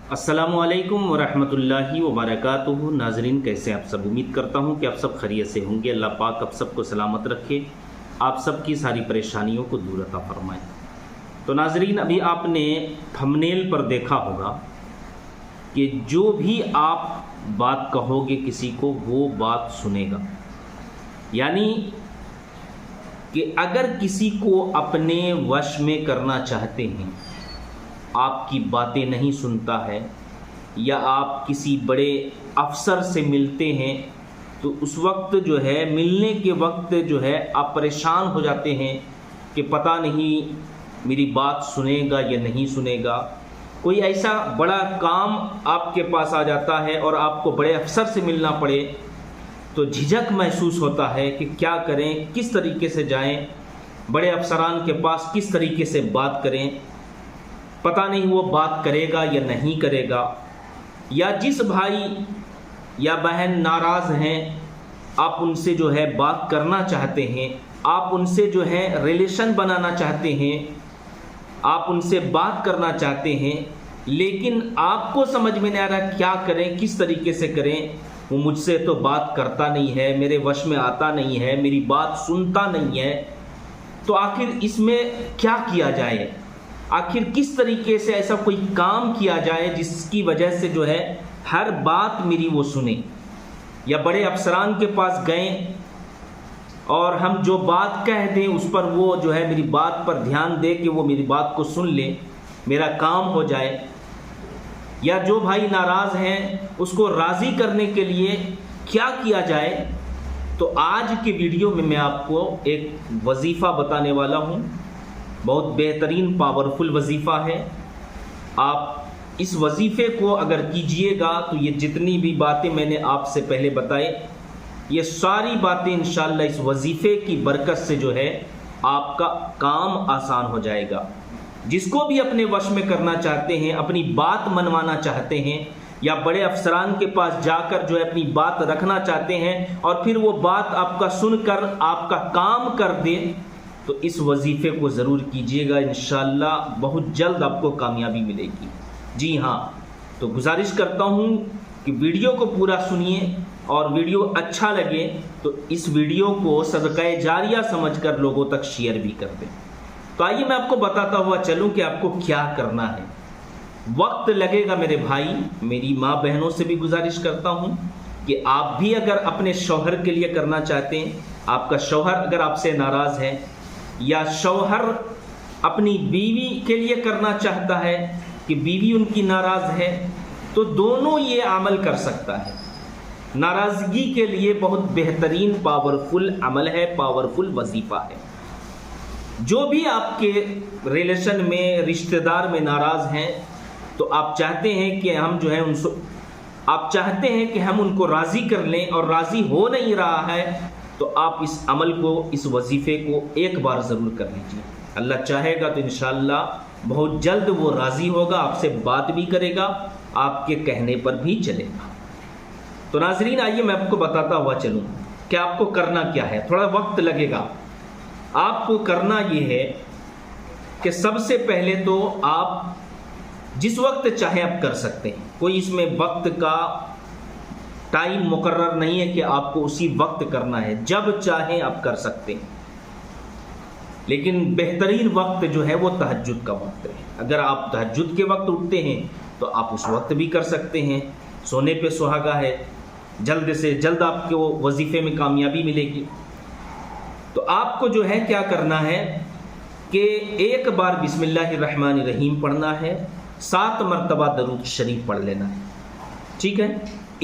अस्सलामुअलैकुम वरहमतुल्लाहि वबरकातुहू। नाजरीन, कैसे आप सब? उम्मीद करता हूँ कि आप सब खैरियत से होंगे। अल्लाह पाक आप सबको सलामत रखे, आप सबकी सारी परेशानियों को दूर अता फरमाए। तो नाजरीन, अभी आपने थंबनेल पर देखा होगा कि जो भी आप बात कहोगे किसी को वो बात सुनेगा। यानी कि अगर किसी को अपने वश में करना चाहते हैं, आपकी बातें नहीं सुनता है, या आप किसी बड़े अफसर से मिलते हैं तो उस वक्त जो है, मिलने के वक्त जो है आप परेशान हो जाते हैं कि पता नहीं मेरी बात सुनेगा या नहीं सुनेगा। कोई ऐसा बड़ा काम आपके पास आ जाता है और आपको बड़े अफसर से मिलना पड़े तो झिझक महसूस होता है कि क्या करें, किस तरीके से जाएं, बड़े अफसरान के पास किस तरीके से बात करें, पता नहीं वो बात करेगा या नहीं करेगा। या जिस भाई या बहन नाराज़ हैं, आप उनसे जो है बात करना चाहते हैं, आप उनसे जो है रिलेशन बनाना चाहते हैं, आप उनसे बात करना चाहते हैं, लेकिन आपको समझ में नहीं आ रहा क्या करें, किस तरीके से करें। वो मुझसे तो बात करता नहीं है, मेरे वश में आता नहीं है, मेरी बात सुनता नहीं है, तो आखिर इसमें क्या किया जाए? आखिर किस तरीके से ऐसा कोई काम किया जाए जिसकी वजह से जो है हर बात मेरी वो सुने। या बड़े अफसरान के पास गए और हम जो बात कह दें उस पर वो जो है मेरी बात पर ध्यान दे कि वो मेरी बात को सुन ले, मेरा काम हो जाए। या जो भाई नाराज़ हैं उसको राज़ी करने के लिए क्या किया जाए? तो आज के वीडियो में मैं आपको एक वजीफ़ा बताने वाला हूँ। बहुत बेहतरीन पावरफुल वजीफ़ा है। आप इस वजीफ़े को अगर कीजिएगा तो ये जितनी भी बातें मैंने आपसे पहले बताए, ये सारी बातें इंशाअल्लाह इस वजीफ़े की बरकत से जो है आपका काम आसान हो जाएगा। जिसको भी अपने वश में करना चाहते हैं, अपनी बात मनवाना चाहते हैं, या बड़े अफसरान के पास जाकर जो है अपनी बात रखना चाहते हैं और फिर वो बात आपका सुनकर आपका काम कर दे, तो इस वजीफ़े को ज़रूर कीजिएगा। इंशाअल्लाह बहुत जल्द आपको कामयाबी मिलेगी। जी हाँ, तो गुजारिश करता हूँ कि वीडियो को पूरा सुनिए, और वीडियो अच्छा लगे तो इस वीडियो को सदक़े जारिया समझकर लोगों तक शेयर भी कर दें। तो आइए मैं आपको बताता हुआ चलूँ कि आपको क्या करना है। वक्त लगेगा मेरे भाई, मेरी माँ बहनों से भी गुजारिश करता हूँ कि आप भी अगर अपने शौहर के लिए करना चाहते हैं, आपका शौहर अगर आपसे नाराज़ है, या शौहर अपनी बीवी के लिए करना चाहता है कि बीवी उनकी नाराज़ है, तो दोनों ये अमल कर सकता है। नाराज़गी के लिए बहुत बेहतरीन पावरफुल अमल है, पावरफुल वजीफ़ा है। जो भी आपके रिलेशन में, रिश्तेदार में नाराज़ हैं, तो आप चाहते हैं कि हम जो है उनसे, आप चाहते हैं कि हम उनको राज़ी कर लें और राज़ी हो नहीं रहा है, तो आप इस अमल को, इस वजीफ़े को एक बार ज़रूर कर लीजिए। अल्लाह चाहेगा तो इंशाअल्लाह बहुत जल्द वो राज़ी होगा, आपसे बात भी करेगा, आपके कहने पर भी चलेगा। तो नाज़रीन, आइए मैं आपको बताता हुआ चलूँ कि आपको करना क्या है। थोड़ा वक्त लगेगा। आपको करना ये है कि सबसे पहले तो आप जिस वक्त चाहे आप कर सकते हैं, कोई इसमें वक्त का टाइम मुकर्रर नहीं है कि आपको उसी वक्त करना है, जब चाहे आप कर सकते हैं। लेकिन बेहतरीन वक्त जो है वो तहज्जुद का वक्त है। अगर आप तहज्जुद के वक्त उठते हैं तो आप उस वक्त भी कर सकते हैं। सोने पे सुहागा है, जल्द से जल्द आपको वजीफ़े में कामयाबी मिलेगी। तो आपको जो है क्या करना है कि एक बार बिस्मिल्लाहिर्रहमानिर्रहीम पढ़ना है, 7 मरतबा दरूद शरीफ पढ़ लेना है। ठीक है,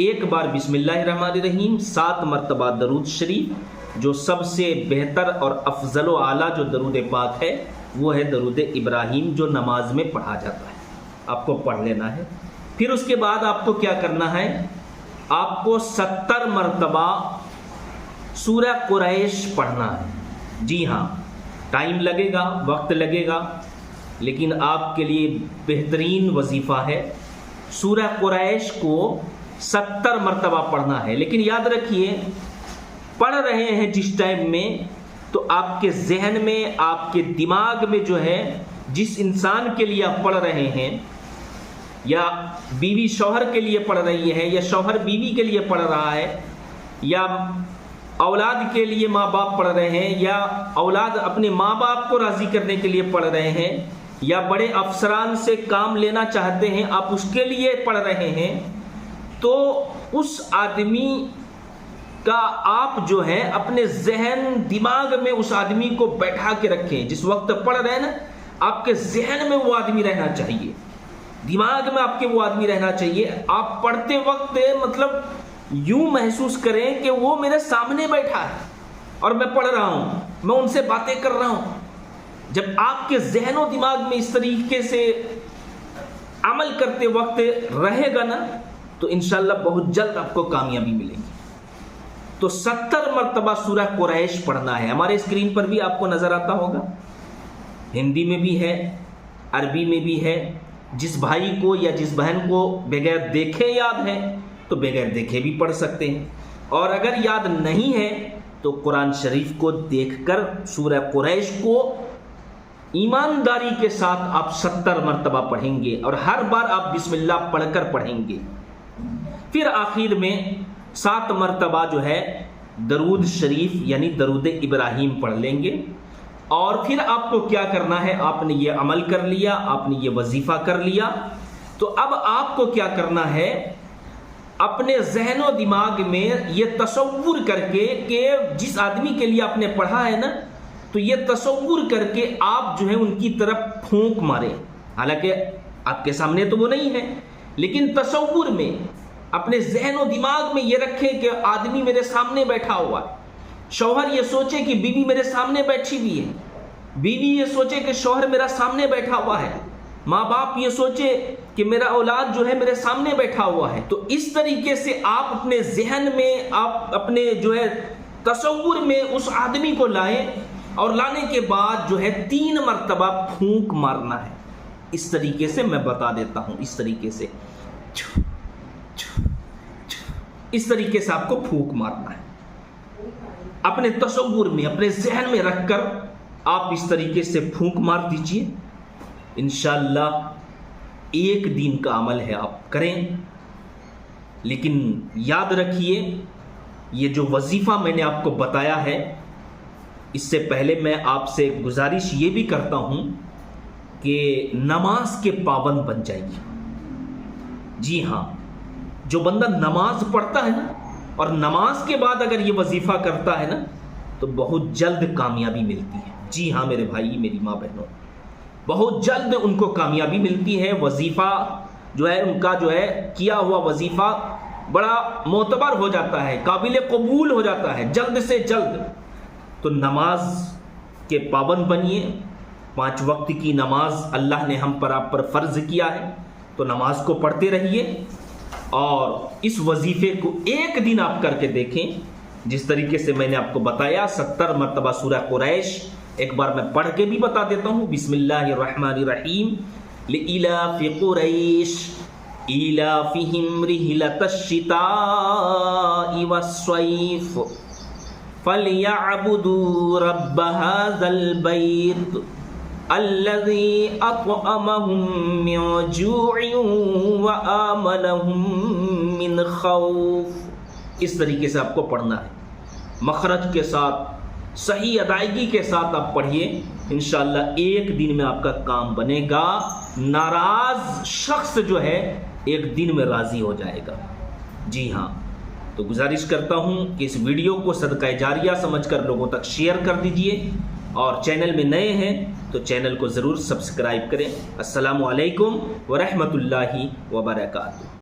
एक बार बिस्मिल्लाहिर्रहमानिर्रहीम, 7 मरतबा दरूद शरीफ। जो सबसे बेहतर और अफजल व आला जो दरूद पाक है वो है दरूद इब्राहिम, जो नमाज में पढ़ा जाता है, आपको पढ़ लेना है। फिर उसके बाद आपको क्या करना है, आपको 70 मरतबा सूरह कुरैश पढ़ना है। जी हाँ, टाइम लगेगा, वक्त लगेगा, लेकिन आपके लिए बेहतरीन वजीफ़ा है। सूरह कुरैश को 70 मरतबा पढ़ना है। लेकिन याद रखिए, पढ़ रहे हैं जिस टाइम में, तो आपके जहन में, आपके दिमाग में जो है, जिस इंसान के लिए आप पढ़ रहे हैं, یا بیوی شوہر کے لیے پڑھ رہی ہے، یا شوہر بیوی کے لیے پڑھ رہا ہے، یا اولاد کے لیے ماں باپ پڑھ رہے ہیں، یا اولاد اپنے ماں باپ کو راضی کرنے کے لیے پڑھ رہے ہیں، یا بڑے افسران سے کام لینا چاہتے ہیں آپ اس کے لیے پڑھ رہے ہیں، تو اس آدمی کا آپ جو ہے اپنے ذہن دماغ میں اس آدمی کو بیٹھا کے رکھیں. جس وقت پڑھ رہے ہیں نا، آپ کے ذہن میں وہ آدمی رہنا چاہیے، دماغ میں آپ کے وہ آدمی رہنا چاہیے. آپ پڑھتے وقت مطلب یوں محسوس کریں کہ وہ میرے سامنے بیٹھا ہے اور میں پڑھ رہا ہوں، میں ان سے باتیں کر رہا ہوں. جب آپ کے ذہن و دماغ میں اس طریقے سے عمل کرتے وقت رہے گا نا، تو انشاءاللہ بہت جلد آپ کو کامیابی ملے گی. تو 70 مرتبہ سورہ قریش پڑھنا ہے. ہمارے اسکرین پر بھی آپ کو نظر آتا ہوگا، ہندی میں بھی ہے، عربی میں بھی ہے. جس بھائی کو یا جس بہن کو بغیر دیکھے یاد ہے تو بغیر دیکھے بھی پڑھ سکتے ہیں، اور اگر یاد نہیں ہے تو قرآن شریف کو دیکھ کر سورہ قریش کو ایمانداری کے ساتھ آپ 70 مرتبہ پڑھیں گے، اور ہر بار آپ بسم اللہ پڑھ کر پڑھیں گے. پھر آخر میں 7 مرتبہ جو ہے درود شریف یعنی درود ابراہیم پڑھ لیں گے. اور پھر آپ کو کیا کرنا ہے، آپ نے یہ عمل کر لیا، آپ نے یہ وظیفہ کر لیا، تو اب آپ کو کیا کرنا ہے، اپنے ذہن و دماغ میں یہ تصور کر کے کہ جس آدمی کے لیے آپ نے پڑھا ہے نا، تو یہ تصور کر کے آپ جو ہے ان کی طرف پھونک ماریں. حالانکہ آپ کے سامنے تو وہ نہیں ہے، لیکن تصور میں اپنے ذہن و دماغ میں یہ رکھیں کہ آدمی میرے سامنے بیٹھا ہوا ہے. شوہر یہ سوچے کہ بیوی میرے سامنے بیٹھی ہوئی ہے، بیوی یہ سوچے کہ شوہر میرا سامنے بیٹھا ہوا ہے، ماں باپ یہ سوچے کہ میرا اولاد جو ہے میرے سامنے بیٹھا ہوا ہے. تو اس طریقے سے آپ اپنے ذہن میں، آپ اپنے جو ہے تصور میں اس آدمی کو لائیں، اور لانے کے بعد جو ہے 3 مرتبہ پھونک مارنا ہے. اس طریقے سے میں بتا دیتا ہوں، اس طریقے سے اس طریقے سے آپ کو پھونک مارنا ہے. اپنے تصور میں، اپنے ذہن میں رکھ کر آپ اس طریقے سے پھونک مار دیجئے. انشاءاللہ 1 دن کا عمل ہے، آپ کریں. لیکن یاد رکھیے، یہ جو وظیفہ میں نے آپ کو بتایا ہے، اس سے پہلے میں آپ سے گزارش یہ بھی کرتا ہوں کہ نماز کے پابند بن جائیے. جی ہاں، جو بندہ نماز پڑھتا ہے نا، اور نماز کے بعد اگر یہ وظیفہ کرتا ہے نا، تو بہت جلد کامیابی ملتی ہے. جی ہاں میرے بھائی، میری ماں بہنوں، بہت جلد ان کو کامیابی ملتی ہے. وظیفہ جو ہے ان کا جو ہے کیا ہوا وظیفہ بڑا معتبر ہو جاتا ہے، قابل قبول ہو جاتا ہے جلد سے جلد. تو نماز کے پابند بنیے. 5 وقت کی نماز اللہ نے ہم پر آپ پر فرض کیا ہے، تو نماز کو پڑھتے رہیے. اور اس وظیفے کو 1 دن آپ کر کے دیکھیں، جس طریقے سے میں نے آپ کو بتایا. 70 مرتبہ سورہ قریش ایک بار میں پڑھ کے بھی بتا دیتا ہوں. بسم اللہ الرحمن الرحیم. لإلاف قریش إِلَافِهِمْ رِحْلَةَ الشِّتَاءِ وَالصَّيْفِ فَلْيَعْبُدُوا رَبَّ هَذَا الْبَيْتِ الَّذِي أَطْعَمَهُم مِّن جُوعٍ وَآمَنَهُم مِّن خَوْفٍ. اس طریقے سے آپ کو پڑھنا ہے، مخرج کے ساتھ، صحیح ادائیگی کے ساتھ آپ پڑھیے. انشاءاللہ 1 دن میں آپ کا کام بنے گا. ناراض شخص جو ہے 1 دن میں راضی ہو جائے گا. جی ہاں، تو گزارش کرتا ہوں کہ اس ویڈیو کو صدقہ جاریہ سمجھ کر لوگوں تک شیئر کر دیجئے، اور چینل میں نئے ہیں تو چینل کو ضرور سبسکرائب کریں. السلام علیکم ورحمۃ اللہ وبرکاتہ.